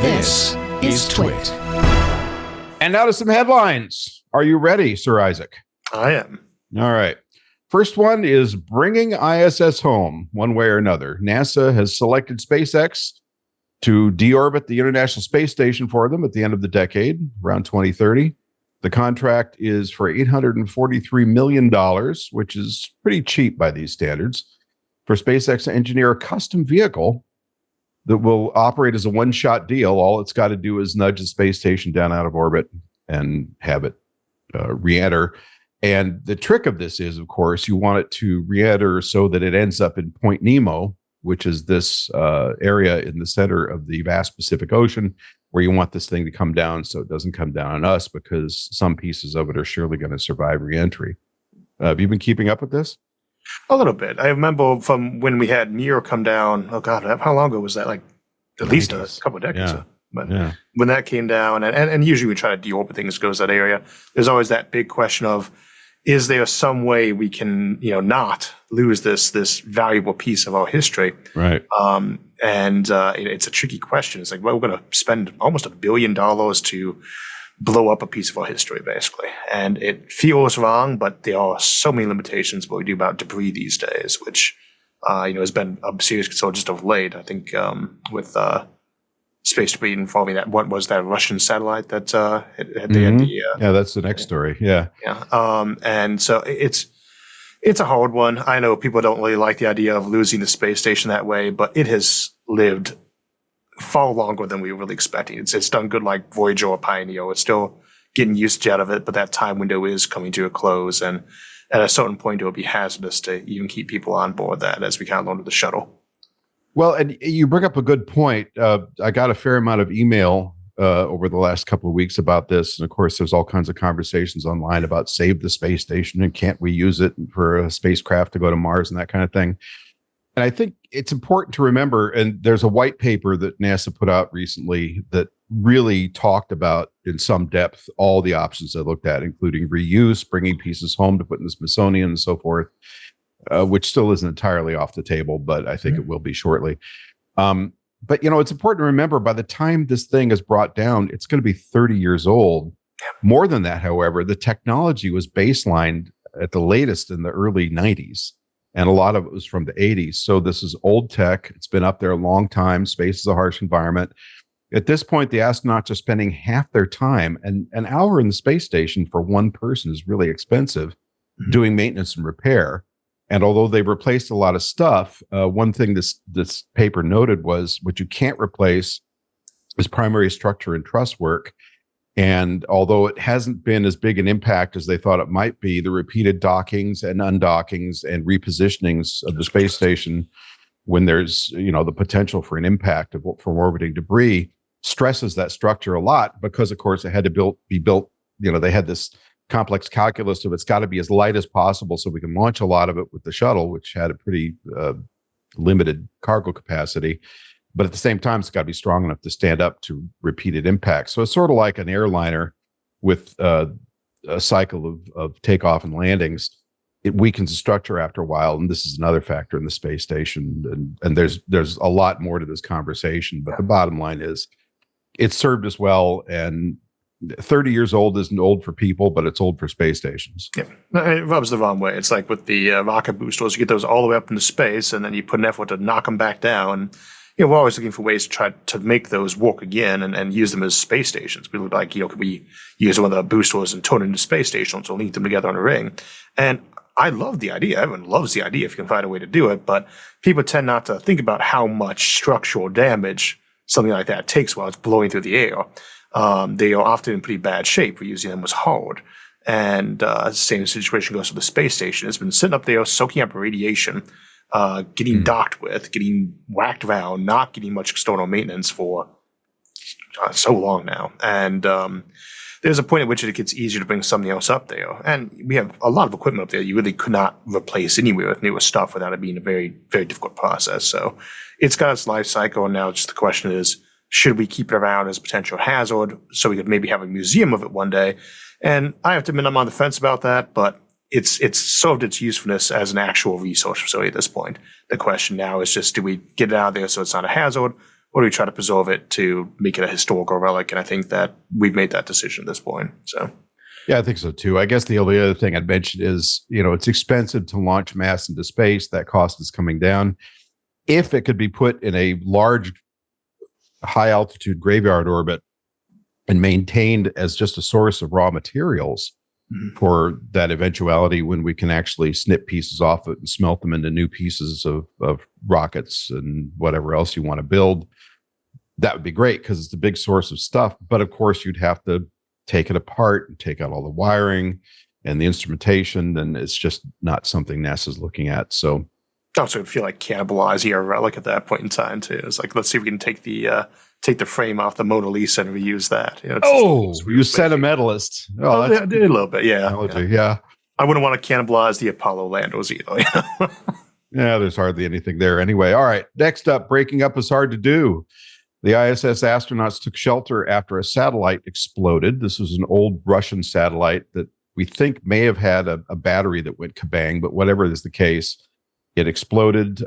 This is TWiT. And now to some headlines. Are you ready, Sir Isaac? I am. All right. First one is bringing ISS home one way or another. NASA has selected SpaceX to deorbit the International Space Station for them at the end of the decade, around 2030. The contract is for $843 million, which is pretty cheap by these standards, for SpaceX to engineer a custom vehicle that will operate as a one-shot deal. All it's got to do is nudge the space station down out of orbit and have it re-enter. And the trick of this is, of course, you want it to re-enter so that it ends up in Point Nemo, which is this area in the center of the vast Pacific Ocean, where you want this thing to come down so it doesn't come down on us, because some pieces of it are surely going to survive re-entry. Have you been keeping up with this? A little bit. I remember from when we had Mir come down. Oh God, how long ago was that? Like at least a couple of decades. Yeah. But when that came down, and usually we try to deorbit things that goes that area, there's always that big question of, is there some way we can, not lose this valuable piece of our history? Right. It's a tricky question. It's like, well, we're going to spend almost $1 billion to blow up a piece of our history, basically. And it feels wrong, but there are so many limitations what we do about debris these days, which, has been a serious concern just of late. I think with space debris involving what was that Russian satellite that had the yeah, that's the next story. Yeah. And so it's a hard one. I know people don't really like the idea of losing the space station that way, but it has lived far longer than we were really expecting. It's done good like Voyager or Pioneer. It's still getting usage out of it, but that time window is coming to a close. And at a certain point, it will be hazardous to even keep people on board that as we kind of learn to the shuttle. Well, and you bring up a good point. I got a fair amount of email over the last couple of weeks about this. And of course, there's all kinds of conversations online about save the space station and can't we use it for a spacecraft to go to Mars and that kind of thing. And I think it's important to remember, and there's a white paper that NASA put out recently that really talked about in some depth all the options they looked at, including reuse, bringing pieces home to put in the Smithsonian and so forth. Which still isn't entirely off the table, but I think it will be shortly. But, it's important to remember by the time this thing is brought down, it's going to be 30 years old. More than that, however, the technology was baselined at the latest in the early 90s, and a lot of it was from the 80s. So this is old tech. It's been up there a long time. Space is a harsh environment. At this point, the astronauts are spending half their time, and an hour in the space station for one person is really expensive, doing maintenance and repair. And although they've replaced a lot of stuff, one thing this paper noted was what you can't replace is primary structure and truss work. And although it hasn't been as big an impact as they thought it might be, the repeated dockings and undockings and repositionings of the space station when there's, the potential for an impact from orbiting debris stresses that structure a lot because, of course, it had to be built, they had this complex calculus of it's got to be as light as possible so we can launch a lot of it with the shuttle, which had a pretty limited cargo capacity. But at the same time, it's got to be strong enough to stand up to repeated impacts. So it's sort of like an airliner with a cycle of takeoff and landings. It weakens the structure after a while, and this is another factor in the space station. And there's a lot more to this conversation, but the bottom line is it's served us well, and 30 years old isn't old for people, but it's old for space stations. Yeah, it rubs the wrong way. It's like with the rocket boosters, you get those all the way up into space, and then you put an effort to knock them back down. We're always looking for ways to try to make those work again and use them as space stations. We look like, could we use one of the boosters and turn it into space stations or link them together on a ring? And I love the idea. Everyone loves the idea if you can find a way to do it, but people tend not to think about how much structural damage something like that takes while it's blowing through the air. They are often in pretty bad shape. We're using them as hard. And the same situation goes with the space station. It's been sitting up there soaking up radiation, getting docked with, getting whacked around, not getting much external maintenance for so long now. And there's a point at which it gets easier to bring something else up there. And we have a lot of equipment up there you really could not replace anywhere with newer stuff without it being a very, very difficult process. So it's got its life cycle, and now just the question is, should we keep it around as a potential hazard so we could maybe have a museum of it one day? And I have to admit I'm on the fence about that, but it's served its usefulness as an actual resource facility at this point. The question now is just, do we get it out of there so it's not a hazard, or do we try to preserve it to make it a historical relic? And I think that we've made that decision at this point. So, yeah, I think so too. I guess the only other thing I'd mention is, it's expensive to launch mass into space. That cost is coming down. If it could be put in a large, high altitude graveyard orbit and maintained as just a source of raw materials for that eventuality when we can actually snip pieces off it and smelt them into new pieces of rockets and whatever else you want to build, that would be great because it's a big source of stuff. But of course, you'd have to take it apart and take out all the wiring and the instrumentation, and it's just not something NASA's looking at. So also, I feel like cannibalizing a relic at that point in time too. It's like, let's see if we can take the frame off the Mona Lisa and reuse that. You sentimentalist. Oh, a little bit, yeah. Yeah. I wouldn't want to cannibalize the Apollo landers either. Yeah, there's hardly anything there anyway. All right, next up, breaking up is hard to do. The ISS astronauts took shelter after a satellite exploded. This was an old Russian satellite that we think may have had a battery that went kabang, but whatever is the case, it exploded.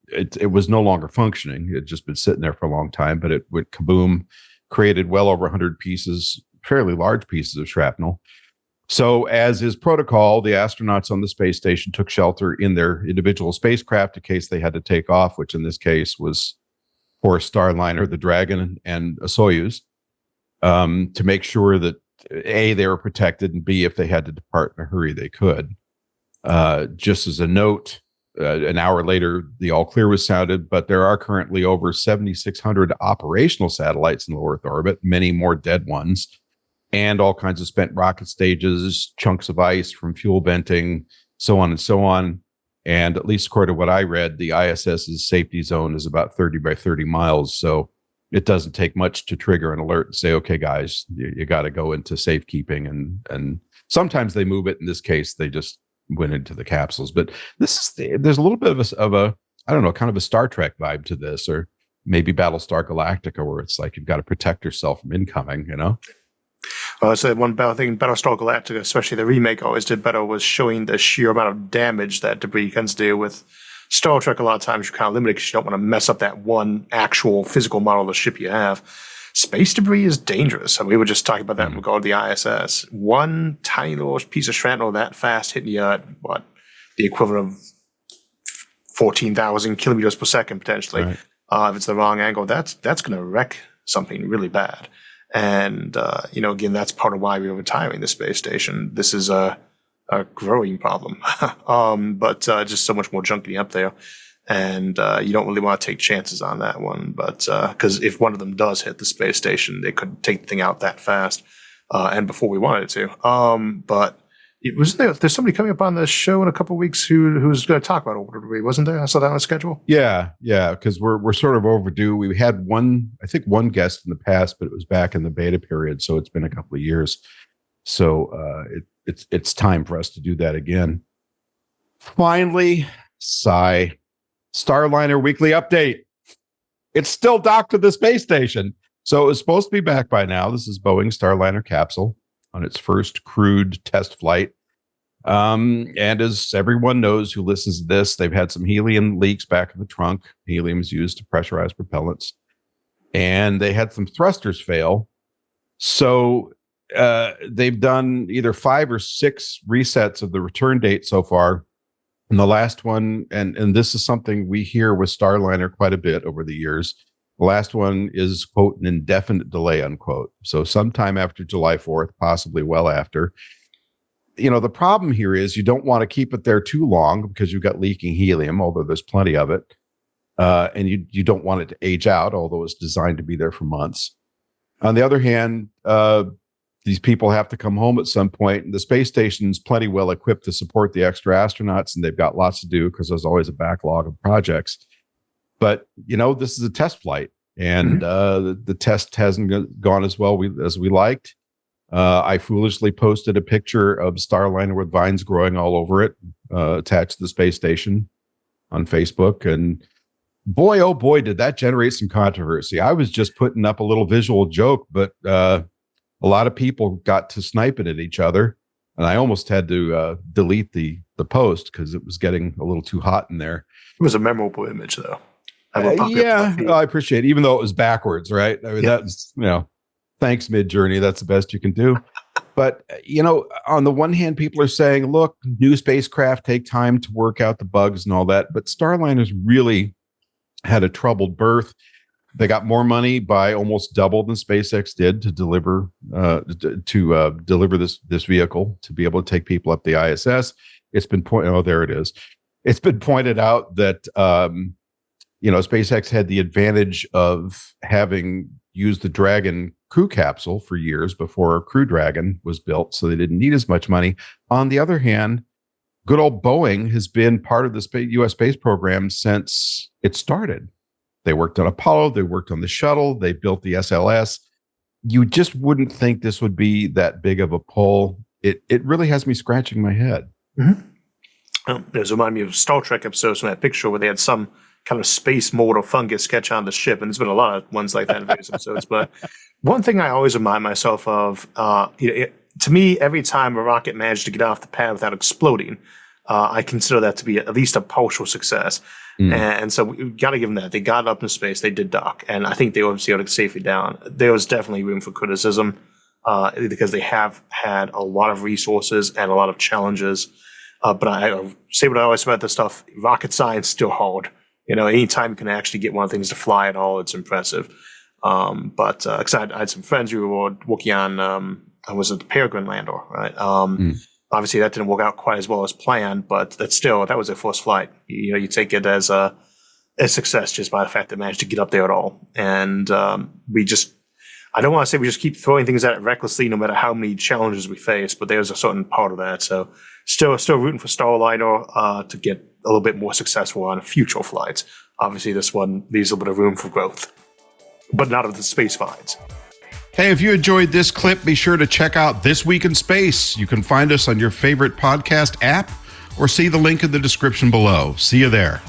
It was no longer functioning. It had just been sitting there for a long time, but it went kaboom, created well over 100 pieces, fairly large pieces of shrapnel. So as is protocol, the astronauts on the space station took shelter in their individual spacecraft in case they had to take off, which in this case was for Starliner, the Dragon, and a Soyuz, to make sure that A, they were protected, and B, if they had to depart in a hurry, they could. Just as a note, an hour later, the all clear was sounded, but there are currently over 7,600 operational satellites in low Earth orbit, many more dead ones, and all kinds of spent rocket stages, chunks of ice from fuel venting, so on and so on. And at least according to what I read, the ISS's safety zone is about 30 by 30 miles. So it doesn't take much to trigger an alert and say, okay, guys, you got to go into safekeeping. And sometimes they move it. In this case, they just went into the capsules. But there's a little bit of a, I don't know, kind of a Star Trek vibe to this, or maybe Battlestar Galactica, where it's like you've got to protect yourself from incoming, Well, I said one better thing, Battlestar Galactica, especially the remake, always did better, was showing the sheer amount of damage that debris can do. With Star Trek, a lot of times you're kind of limited because you don't want to mess up that one actual physical model of the ship you have. Space debris is dangerous. We were just talking about that in regard to the ISS. One tiny little piece of shrapnel that fast hitting you at, the equivalent of 14,000 kilometers per second, potentially. Right. If it's the wrong angle, that's going to wreck something really bad. And, again, that's part of why we were retiring the space station. This is a growing problem, but just so much more junk getting up there. And you don't really want to take chances on that one. But because if one of them does hit the space station, they could take the thing out that fast and before we wanted it to. But it was there's somebody coming up on the show in a couple of weeks who's going to talk about orbital debris, wasn't there? I saw that on the schedule. Yeah, because we're sort of overdue. We had one guest in the past, but it was back in the beta period, so it's been a couple of years. So it's time for us to do that again. Finally, sigh. Starliner weekly update. It's still docked to the space station, so it was supposed to be back by now. This is Boeing's Starliner capsule on its first crewed test flight. And as everyone knows who listens to this, they've had some helium leaks back in the trunk. Helium is used to pressurize propellants. And they had some thrusters fail. So they've done either 5 or 6 resets of the return date so far. And the last one, and this is something we hear with Starliner quite a bit over the years, the last one is, quote, an indefinite delay, unquote. So sometime after July 4th, possibly well after. The problem here is you don't want to keep it there too long because you've got leaking helium, although there's plenty of it. And you don't want it to age out, although it's designed to be there for months. On the other hand, these people have to come home at some point, and the space station's plenty well equipped to support the extra astronauts, and they've got lots to do because there's always a backlog of projects. But, this is a test flight, and the test hasn't gone as well as we liked. I foolishly posted a picture of Starliner with vines growing all over it, attached to the space station on Facebook. And boy, oh boy, did that generate some controversy. I was just putting up a little visual joke, but a lot of people got to sniping at each other. And I almost had to delete the post because it was getting a little too hot in there. It was a memorable image, though. I appreciate it, even though it was backwards, right? I mean, that's, thanks, Mid-Journey. That's the best you can do. But, on the one hand, people are saying, look, new spacecraft take time to work out the bugs and all that. But Starliner's really had a troubled birth. They got more money by almost double than SpaceX did to deliver this vehicle to be able to take people up the ISS. It's been there it is. It's been pointed out that SpaceX had the advantage of having used the Dragon crew capsule for years before Crew Dragon was built, so they didn't need as much money. On the other hand, good old Boeing has been part of the U.S. space program since it started. They worked on Apollo, they worked on the shuttle, they built the SLS. You just wouldn't think this would be that big of a pull. It really has me scratching my head. Mm-hmm. It reminded me of Star Trek episodes from that picture where they had some kind of space mold or fungus sketch on the ship, and there's been a lot of ones like that in various episodes. But one thing I always remind myself of, to me, every time a rocket managed to get off the pad without exploding, I consider that to be at least a partial success. And so we got to give them that. They got up in space, they did dock, and I think they obviously got it safely down. There was definitely room for criticism because they have had a lot of resources and a lot of challenges. But I say what I always say about this stuff, rocket science still hard. Anytime you can actually get one of the things to fly at all, it's impressive. But I had some friends who were working on, was it the Peregrine lander, right? Obviously, that didn't work out quite as well as planned, but that was their first flight. You take it as a success just by the fact that they managed to get up there at all. And I don't want to say we just keep throwing things at it recklessly no matter how many challenges we face, but there's a certain part of that. So still rooting for Starliner to get a little bit more successful on future flights. Obviously, this one leaves a bit of room for growth, but not of the space flights. Hey, if you enjoyed this clip, be sure to check out This Week in Space. You can find us on your favorite podcast app or see the link in the description below. See you there.